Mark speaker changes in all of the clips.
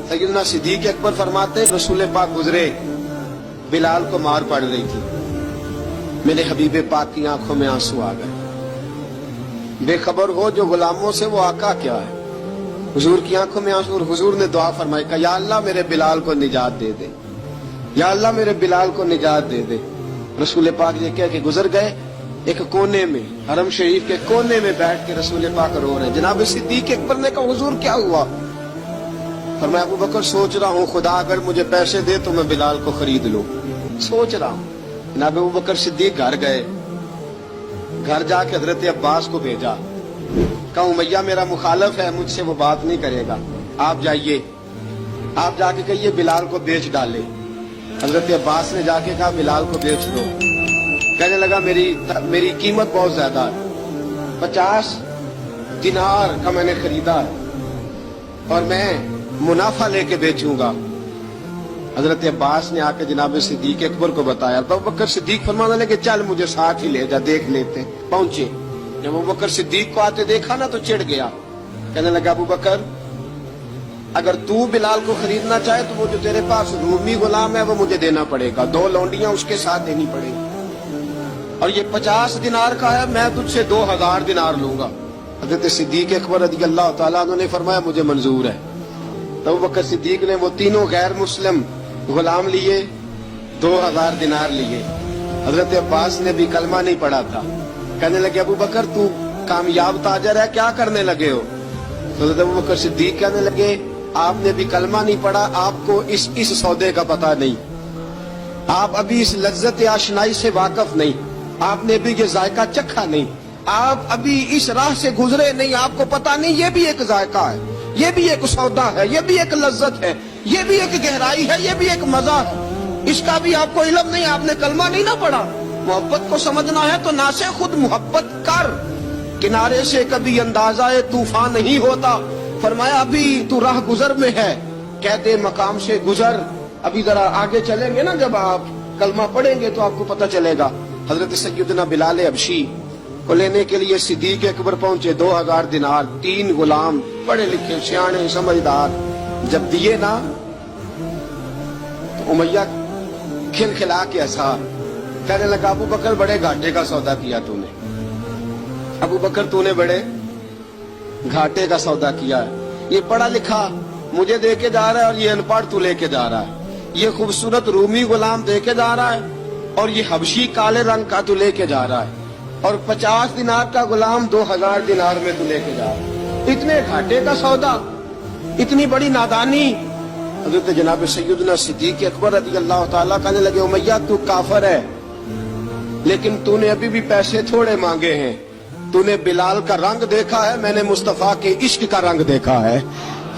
Speaker 1: सैयदना सिद्दीक अकबर फरमाते रसूल पाक गुजरे, बिलाल को मार पड़ रही थी, मेरे हबीब पाक की आंखों में आंसू आ गए। बेखबर हो जो गुलामों से वो आका क्या है। हुजूर की आंखों में आंसू, और हुजूर ने दुआ फरमाई कि या अल्लाह मेरे बिलाल को निजात दे दे, या अल्लाह मेरे बिलाल को निजात दे दे। रसूल पाक ये कह के गुजर गए। एक कोने में, हरम शरीफ के कोने में बैठ के रसूल पाक रो रहे हैं। जनाब सिद्दीक अकबर ने कहा हुजूर क्या हुआ? फरमाया अबू बकर सोच रहा हूँ खुदा अगर मुझे पैसे दे तो मैं बिलाल को खरीद लूं, सोच रहा हूँ। जनाब अबू बकर सिद्दीक घर गए, घर जाके हजरत अब्बास को भेजा, कहा उमैया मेरा मुखालिफ है, मुझसे वो बात नहीं करेगा, आप जाइए, आप जाके कहिए बिलाल को बेच डाले। हजरत अब्बास ने जाके कहा बिलाल को बेच दो। कहने लगा मेरी कीमत बहुत ज्यादा है, 50 दिनार का मैंने खरीदा है और मैं मुनाफा लेके बेचूंगा। हजरत अब्बास ने आके जनाब सिद्दीक अकबर को बताया। तो अबू बकर सिद्दीक फरमाने लगे चल मुझे साथ ही ले जा, देख लेते। पहुंचे, जब अबू बकर सिद्दीक को आते देखा ना तो चिढ़ गया। कहने लगा अबू बकर अगर तू बिलाल को खरीदना चाहे तो वो जो तेरे पास रूमी गुलाम है वो मुझे देना पड़ेगा, 2 लौंडियां उसके साथ देनी पड़ेगी, और ये 50 दिनार का है, मैं तुझसे 2000 दिनार लूंगा। हजरत सिद्दीक अकबर रज़ी अल्लाह तआला अन्हु ने फरमाया मुझे मंजूर है। तो अबू बकर सिद्दीक ने वो तीनों गैर मुस्लिम गुलाम लिए, 2000 दिनार लिए। हजरत अब्बास ने भी कलमा नहीं पढ़ा था। कहने लगे अबू बकर तू कामयाब ताजर है, क्या करने लगे हो? तो हजरत अबू बकर सिद्दीक कहने लगे आपने भी कलमा नहीं पढ़ा, आपको इस सौदे का पता नहीं, आप अभी इस लज्जत आशनाई से वाकिफ नहीं, आपने भी ये जायका चखा नहीं, आप अभी इस राह से गुजरे नहीं, आपको पता नहीं ये भी एक जायका है, ये भी एक सौदा है, ये भी एक लज्जत है, ये भी एक गहराई है, ये भी एक मजा है, इसका भी आपको इल्म नहीं, आपने कलमा नहीं ना पढ़ा। मोहब्बत को समझना है तो ना से खुद मोहब्बत कर, किनारे से कभी अंदाजा तूफान नहीं होता। फरमाया अभी तू राह गुजर में है, कहते मकाम से गुजर, अभी जरा आगे चलेंगे ना, जब आप कलमा पढ़ेंगे तो आपको पता चलेगा। हजरत सैयदना बिलाल हबशी को लेने के लिए सिद्दीक अकबर पहुंचे, 2000 दिनार, 3 गुलाम, पढ़े लिखे सियाने समझदार। जब दिए ना तो उमैया खिलखिला के हंसा, कहने लगा अबू बकर बड़े घाटे का सौदा किया तूने, अबू बकर तूने बड़े घाटे का सौदा किया है। ये पढ़ा लिखा मुझे दे के जा रहा है और ये अनपढ़ तू लेके जा रहा है, ये खूबसूरत रूमी गुलाम दे के जा रहा है और ये हबशी काले रंग का तू लेके जा रहा है, और 50 दिनार का गुलाम 2000 दिनार में तू लेके जा रहा है। इतने घाटे का सौदा, इतनी बड़ी नादानी। हजरत जनाब सैयदना सिद्दीक अकबर रज़ी अल्लाह तआला कहने लगे उमैया तू काफर है, लेकिन तूने अभी भी पैसे थोड़े मांगे हैं, तूने बिलाल का रंग देखा है, मैंने मुस्तफा के इश्क का रंग देखा है।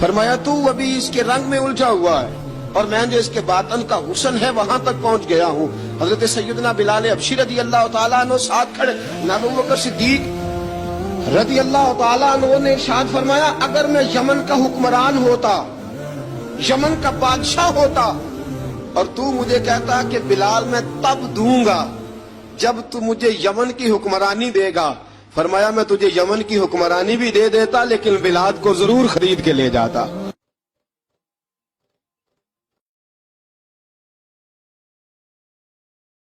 Speaker 1: फरमाया तू अभी इसके रंग में उलझा हुआ है और मैं जो इसके बातन का हुस्न है वहां तक पहुंच गया हूँ। हजरत सैयदना बिलाल हबशी रज़ी अल्लाह तआला अन्हु साथ खड़े, जनाब अबू बकर सिद्दीक रज़ी अल्लाह तआला अन्हु ने इरशाद फरमाया अगर मैं यमन का हुक्मरान होता, यमन का बादशाह होता, और तू मुझे कहता कि बिलाल मैं तब दूंगा जब तू मुझे यमन की हुक्मरानी देगा। फरमाया मैं तुझे यमन की हुक्मरानी भी दे देता लेकिन बिलाल को जरूर खरीद के ले जाता।